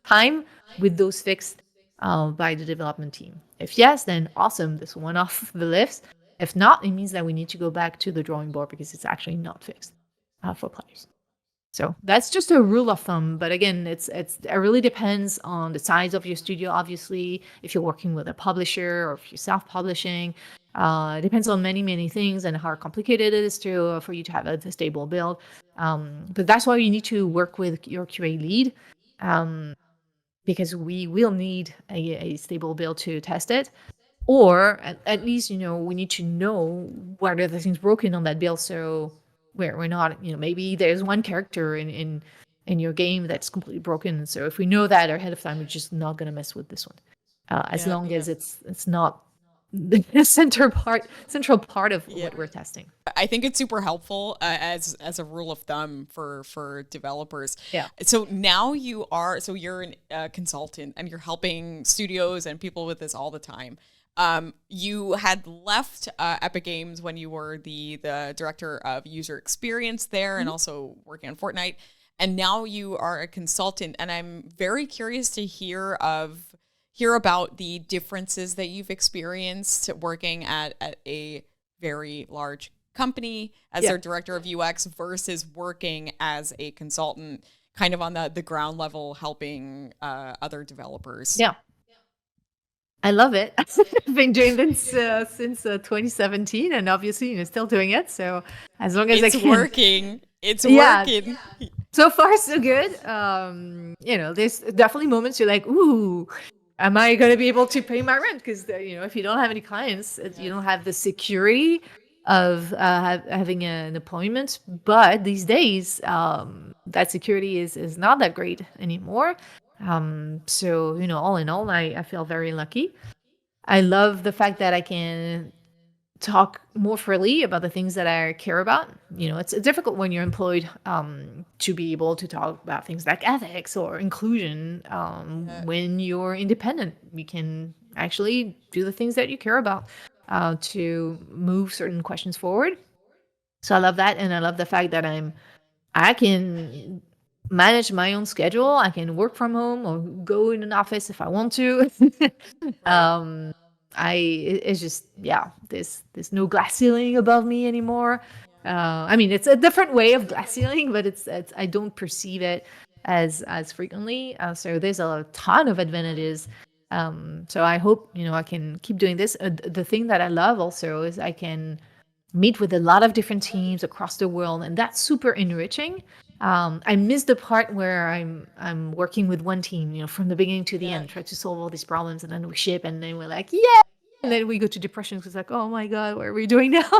time with those fixed by the development team? If yes, then awesome, this one off the list. If not, it means that we need to go back to the drawing board because it's actually not fixed for players. So that's just a rule of thumb. But again, it really depends on the size of your studio. Obviously, if you're working with a publisher or if you're self-publishing, it depends on many things and how complicated it is for you to have a stable build. But that's why you need to work with your QA lead, because we will need a stable build to test it. Or at least, we need to know what are the things broken on that build. So we're not, maybe there's one character in your game that's completely broken. So if we know that ahead of time, we're just not going to mess with this one. As Yeah. long as it's not the central part of Yeah. what we're testing. I think it's super helpful as a rule of thumb for developers. Yeah. So now you're a consultant and you're helping studios and people with this all the time. You had left Epic Games when you were the director of user experience there, and also working on Fortnite. And now you are a consultant, and I'm very curious to hear about the differences that you've experienced working at a very large company as their director of UX versus working as a consultant, kind of on the ground level, helping other developers. Yeah. I love it. I've been doing this since 2017, and obviously, still doing it. So as long as I It's can, working. It's yeah. working. So far, so good. There's definitely moments you're like, "Ooh, am I going to be able to pay my rent?" Because if you don't have any clients, you don't have the security of having an appointment. But these days, that security is not that great anymore. So all in all, I feel very lucky. I love the fact that I can talk more freely about the things that I care about. It's difficult when you're employed to be able to talk about things like ethics or inclusion. When you're independent, you can actually do the things that you care about to move certain questions forward. So I love that, and I love the fact that I can manage my own schedule. I can work from home or go in an office if I want to. Right. um, it's just, yeah, there's no glass ceiling above me anymore. I mean, it's a different way of glass ceiling, but it's I don't perceive it as frequently. So there's a ton of advantages. So I hope, I can keep doing this. The thing that I love also is I can meet with a lot of different teams across the world, and that's super enriching. I miss the part where I'm working with one team, from the beginning to the Yeah. end, try to solve all these problems, and then we ship, and then we're like, yeah, and then we go to depression. It's like, oh my god, what are we doing now?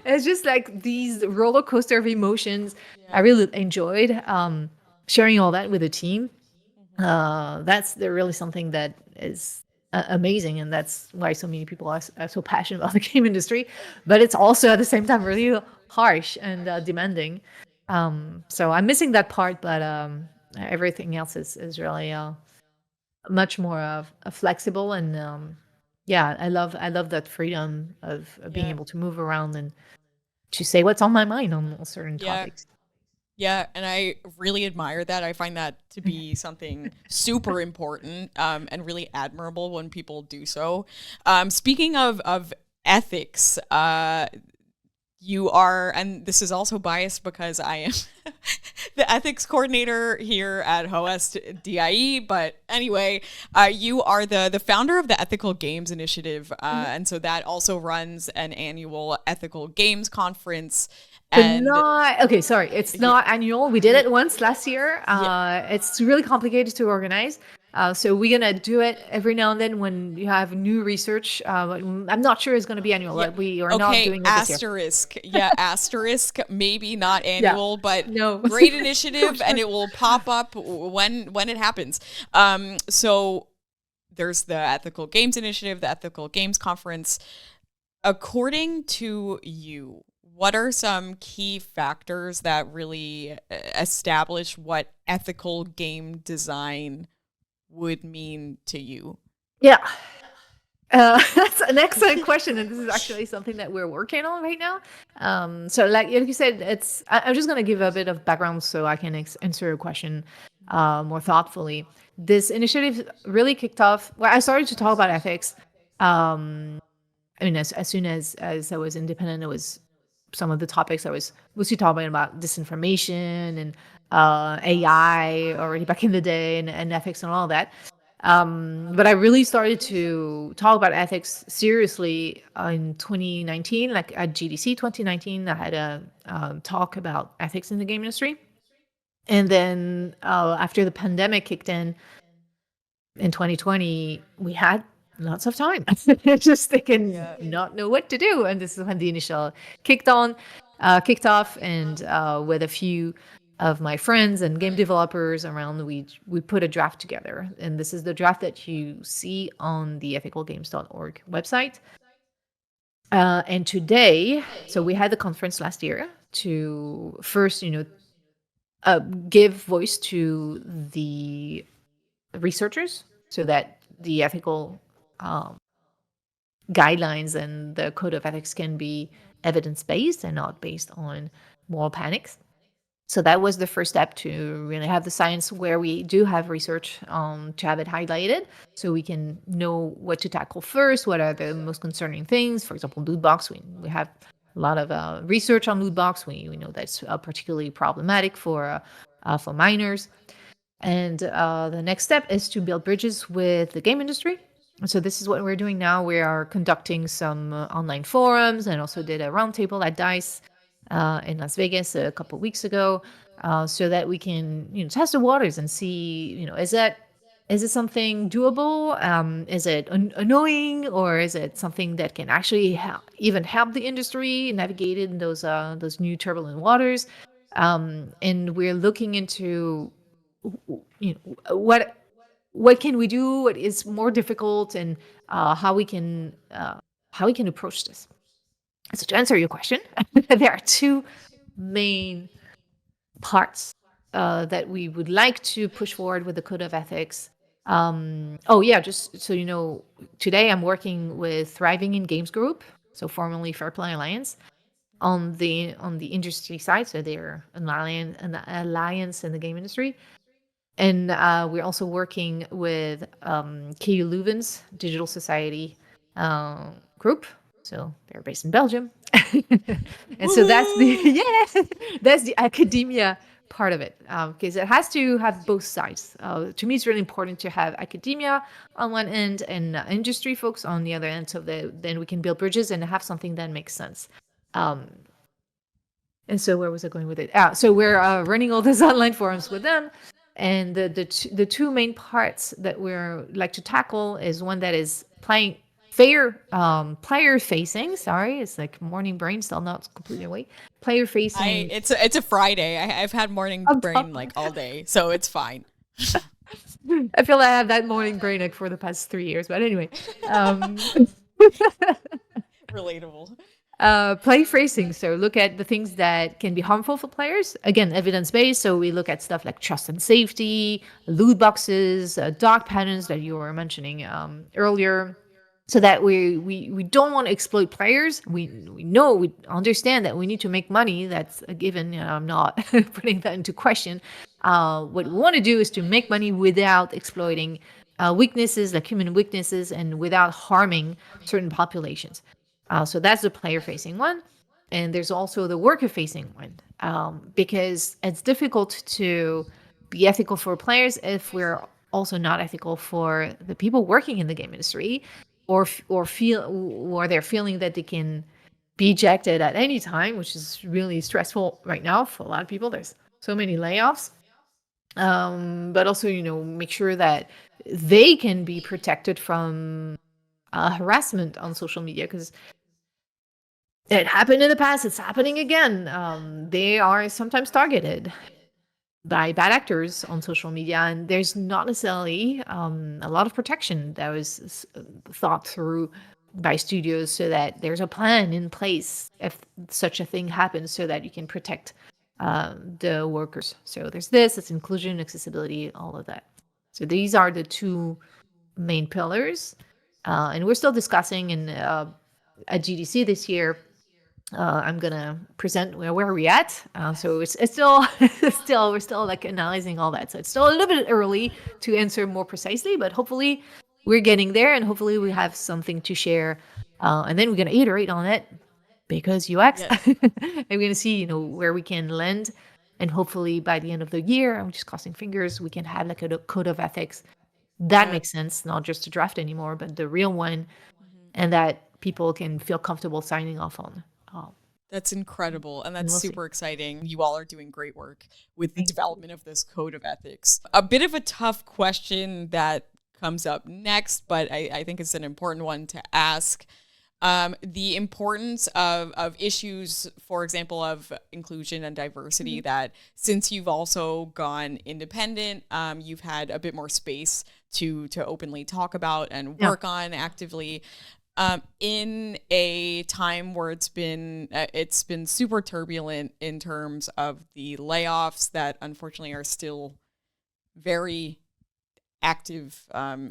It's just like these roller coaster of emotions. I Yeah. really enjoyed sharing all that with the team. Mhm. That's they're really something that is amazing, and that's why so many people are so passionate about the game industry. But it's also at the same time really harsh and demanding. So I'm missing that part, but everything else is really much more flexible, and yeah, I love that freedom of being Yeah. able to move around and to say what's on my mind on certain Yeah. topics. Yeah, and I really admire that. I find that to be something super important, and really admirable when people do so. Speaking of ethics, you are, and this is also biased because I am the ethics coordinator here at Hoest DIE. But anyway, you are the founder of the Ethical Games Initiative, and so that also runs an annual ethical games conference. But And not okay. Sorry, it's yeah, not annual. We did it once last year. yeah, It's really complicated to organize. So we're gonna do it every now and then when you have new research. But I'm not sure it's gonna be annual. yeah. Like, we are not Okay, doing it this year. asterisk. Yeah, asterisk. Maybe not Yeah. annual, but No. great For initiative, and sure. it will pop up when it happens. So there's the Ethical Games Initiative, the Ethical Games Conference. According to you, what are some key factors that really establish what ethical game design would mean to you? Yeah. That's an excellent question, and this is actually something that we're working on right now. So, like you said, I'm just going to give a bit of background so I can answer your question more thoughtfully. This initiative really kicked off. Well, I started to talk about ethics. I mean, as soon as I was independent, it was some of the topics I was mostly talking about disinformation and AI already back in the day, and ethics and all that. But I really started to talk about ethics seriously in 2019, like at GDC 2019. I had a talk about ethics in the game industry. And then after the pandemic kicked in 2020, we had lots of time. Just they can Yeah. not know what to do. And this is when the initial kicked off, and with a few of my friends and game developers around, we put a draft together. And this is the draft that you see on the ethicalgames.org website. And today, so we had the conference last year to first, give voice to the researchers so that the ethical um, guidelines and the code of ethics can be evidence based and not based on moral panics. So that was the first step, to really have the science where we do have research, to have it highlighted so we can know what to tackle first, what are the most concerning things. For example, loot box, we have a lot of research on loot box. We know that's particularly problematic for minors. And the next step is to build bridges with the game industry. So this is what we're doing now. We are conducting some online forums, and also did a roundtable at DICE in Las Vegas a couple of weeks ago, so that we can, test the waters and see, is it something doable? Is it annoying, or is it something that can actually even help the industry navigate in those new turbulent waters? And we're looking into, what can we do, what is more difficult, and how we can approach this. So to answer your question, there are two main parts that we would like to push forward with the code of ethics. Oh yeah, just so you know, today I'm working with Thriving in Games Group, so formerly Fair Play Alliance. on the industry side, so they're an alliance in the game industry. And we're also working with KU Leuven's Digital Society group. So they're based in Belgium. And so that's the Woohoo! yeah, that's the academia part of it, because it has to have both sides. To me, it's really important to have academia on one end and industry folks on the other end, so that then we can build bridges and have something that makes sense. Um, and so where was I going with it? So we're running all these online forums with them. And the two main parts that we're like to tackle is one that is player facing. Sorry, it's like morning brain still not completely awake. Player facing. It's a Friday. I've had morning brain like all day, so it's fine. I feel I have that morning brain like for the past 3 years, but anyway. Um, Relatable. Play phrasing. So look at the things that can be harmful for players. Again, evidence based. So we look at stuff like trust and safety, loot boxes, dark patterns that you were mentioning earlier. So that we don't want to exploit players. We understand that we need to make money. That's a given. I'm not putting that into question. What we want to do is to make money without exploiting weaknesses, like human weaknesses, and without harming certain populations. So that's the player facing one. And there's also the worker facing one, because it's difficult to be ethical for players if we're also not ethical for the people working in the game industry, or they're feeling that they can be ejected at any time, which is really stressful right now for a lot of people. There's so many layoffs. But also, make sure that they can be protected from harassment on social media, because it happened in the past. It's happening again. They are sometimes targeted by bad actors on social media, and there's not necessarily a lot of protection that was thought through by studios, so that there's a plan in place if such a thing happens, so that you can protect the workers. So there's this, it's inclusion, accessibility, all of that. So these are the two main pillars, and we're still discussing. And at GDC this year, I'm gonna present where are we at. So it's still we're still like analyzing all that. So it's still a little bit early to answer more precisely, but hopefully we're getting there, and hopefully we have something to share. And then we're gonna iterate on it, because UX, Yes. and we're gonna see where we can land, and hopefully by the end of the year, I'm just crossing fingers, we can have like a code of ethics that Yeah. makes sense, not just a draft anymore, but the real one, Mhm. and that people can feel comfortable signing off on. Um, That's incredible. And and that's we'll see. super exciting. You all are doing great work with the Thank you. development of this code of ethics. A bit of a tough question that comes up next, but I think it's an important one to ask. The importance of issues, for example, of inclusion and diversity, Mhm. that since you've also gone independent, you've had a bit more space to openly talk about and Yeah. work on actively. In a time where it's been super turbulent in terms of the layoffs that unfortunately are still very active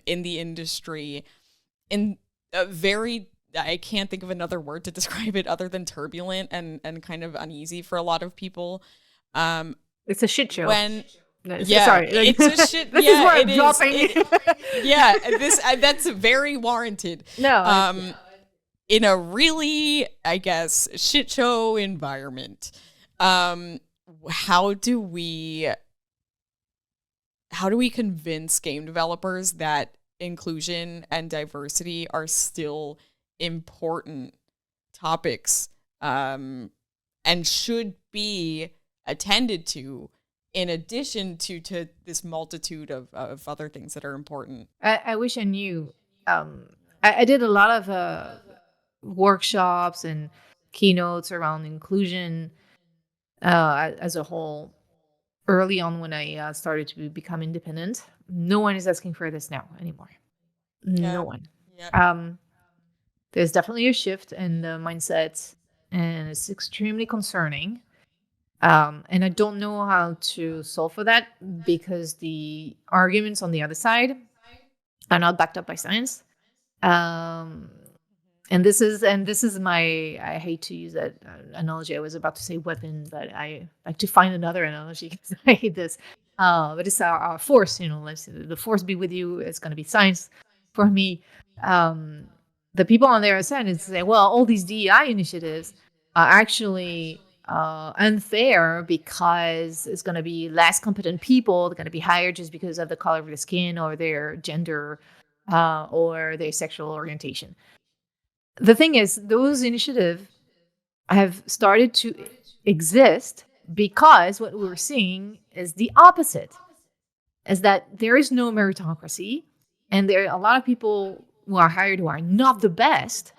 in the industry, in a very, I can't think of another word to describe it other than turbulent and kind of uneasy for a lot of people. Um, It's a shit show. when Yeah, Sorry. it's a shit. This is Yeah, where it I'm is. dropping. Yeah, this that's very warranted. No, Um, in a really, I guess, shit show environment, um, how do we how do we convince game developers that inclusion and diversity are still important topics, and should be attended to, in addition to this multitude of other things that are important? I wish I knew. I did a lot of workshops and keynotes around inclusion as a whole early on when I started to become independent. No one is asking for this now anymore. No Yeah. one. Yeah. Um, there's definitely a shift in the mindset, and it's extremely concerning. And I don't know how to solve for that, because the arguments on the other side are not backed up by science. Um, And this is my, I hate to use that analogy. I was about to say weapon, but I like to find another analogy because I hate this. But it's our force. Let's say the force be with you. It's going to be science for me. Um, the people on their side is say, well, all these DEI initiatives are actually unfair because it's going to be less competent people. They're going to be hired just because of the color of their skin or their gender or their sexual orientation. The thing is, those initiatives have started to exist because what we're seeing is the opposite, is that there is no meritocracy, and there are a lot of people who are hired who are not the best,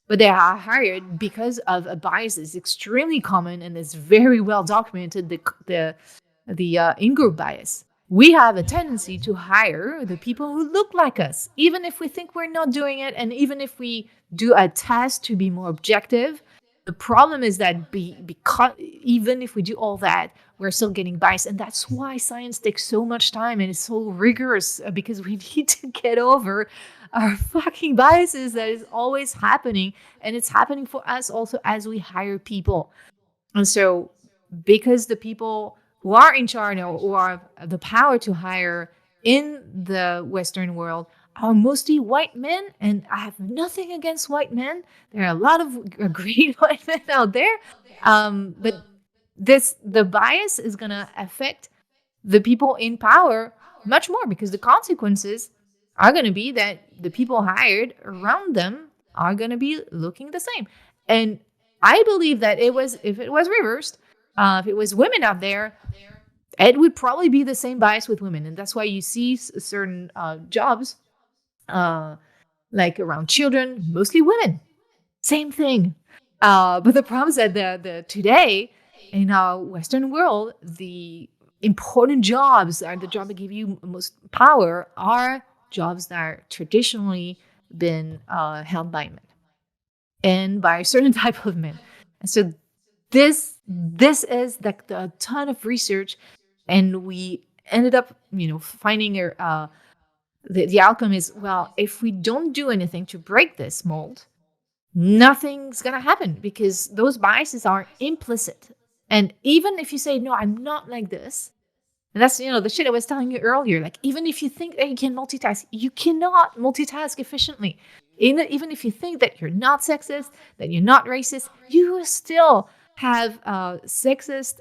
but they are hired because of a bias that's extremely common and is very well documented, the in-group bias. We have a tendency to hire the people who look like us, even if we think we're not doing it, and even if we do a test to be more objective. The problem is that because even if we do all that, we're still getting biased, and that's why science takes so much time and is so rigorous because we need to get over our fucking biases that is always happening, and it's happening for us also as we hire people. And so, because the people who are in charge or who are the power to hire in the Western world are mostly white men, and I have nothing against white men. There are a lot of great white men out there, but the bias is gonna affect the people in power much more because the consequences are going to be that the people hired around them are going to be looking the same. And I believe that if it was reversed, if it was women out there, it would probably be the same bias with women. And that's why you see certain jobs, uh, like around children, mostly women. Same thing. But the problem is that the today in our Western world, the important jobs are the jobs that give you most power are jobs that are traditionally been held by men and by a certain type of men. And so this is like a ton of research, and we ended up finding the outcome is, well, if we don't do anything to break this mold, nothing's going to happen because those biases are implicit. And even if you say, no, I'm not like this, and that's, the shit I was telling you earlier. Like, even if you think that you can multitask, you cannot multitask efficiently. Even if you think that you're not sexist, that you're not racist, you will still have sexist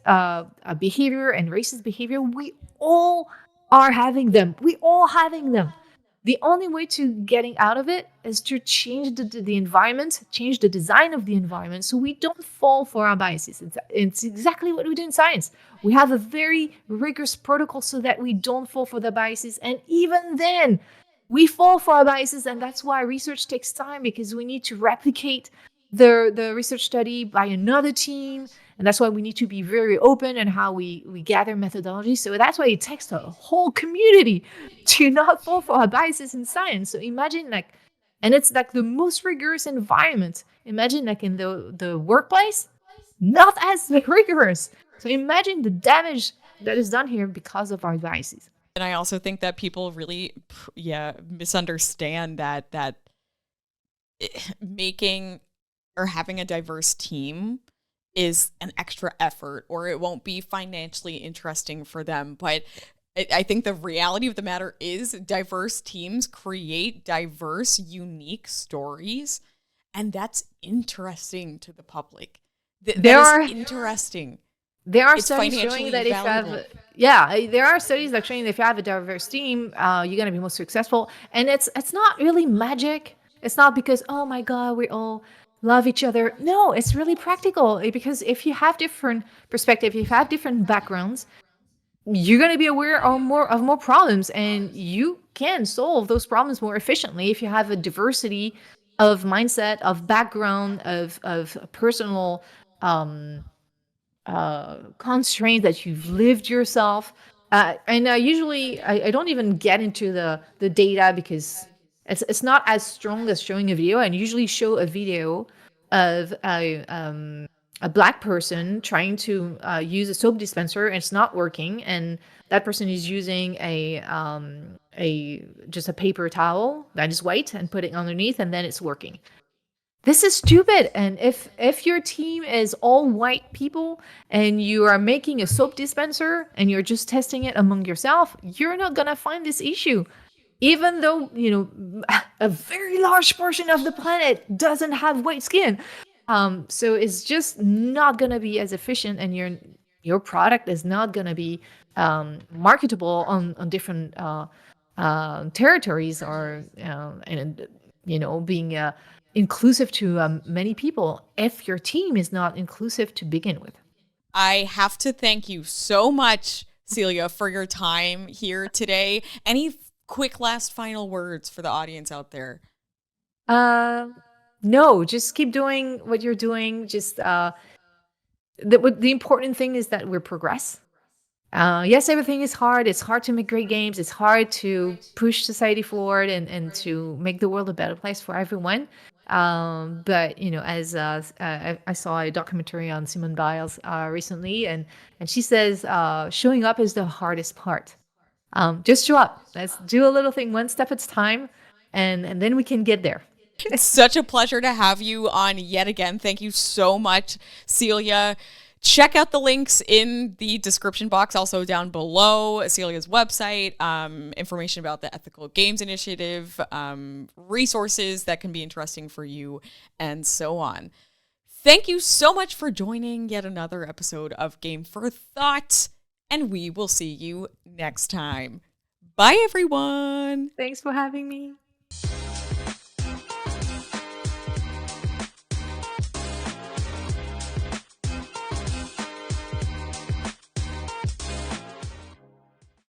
behavior and racist behavior. We all are having them. We all having them. The only way to getting out of it is to change the environment, change the design of the environment so we don't fall for our biases. It's exactly what we do in science. We have a very rigorous protocol so that we don't fall for the biases. And even then, we fall for our biases. And that's why research takes time, because we need to replicate the research study by another team. And that's why we need to be very open in how we gather methodology. So that's why it takes a whole community to not fall for our biases in science. So imagine and it's like the most rigorous environment. Imagine in the workplace, not as rigorous. So imagine the damage that is done here because of our biases. And I also think that people really, misunderstand that making or having a diverse team is an extra effort, or it won't be financially interesting for them. But I think the reality of the matter is diverse teams create diverse, unique stories. And that's interesting to the public. That is interesting. There are It's studies showing that valuable. there are studies that showing that if you have a diverse team, you're gonna be more successful. And it's not really magic. It's not because, oh my god, we all love each other. No, it's really practical, because if you have different perspectives, if you have different backgrounds, you're gonna be aware of more problems, and you can solve those problems more efficiently if you have a diversity of mindset, of background, of personal constraints that you've lived yourself. And usually, I don't even get into the data because it's not as strong as showing a video. And usually show a video of a black person trying to use a soap dispenser, and it's not working, and that person is using a just a paper towel that is white and put it underneath, and then it's working. this is stupid. And if your team is all white people and you are making a soap dispenser and you're just testing it among yourself, you're not gonna find this issue. Even though, a very large portion of the planet doesn't have white skin. So it's just not gonna be as efficient, and your product is not gonna be marketable on different territories, or and being inclusive to many people if your team is not inclusive to begin with. I have to thank you so much, Celia, for your time here today. Any quick last final words for the audience out there? Uh, no, just keep doing what you're doing. Just the important thing is that we progress. Yes, everything is hard. It's hard to make great games. It's hard to push society forward and to make the world a better place for everyone. But as I saw a documentary on Simone Biles recently, and she says showing up is the hardest part. Just show up. Let's do a little thing one step at a time, and then we can get there. It's such a pleasure to have you on yet again. Thank you so much, Celia. Check out the links in the description box, also down below. Celia's website, information about the Ethical Games Initiative, resources that can be interesting for you, and so on. Thank you so much for joining yet another episode of Game for Thought, and we will see you next time. Bye, everyone. Thanks for having me.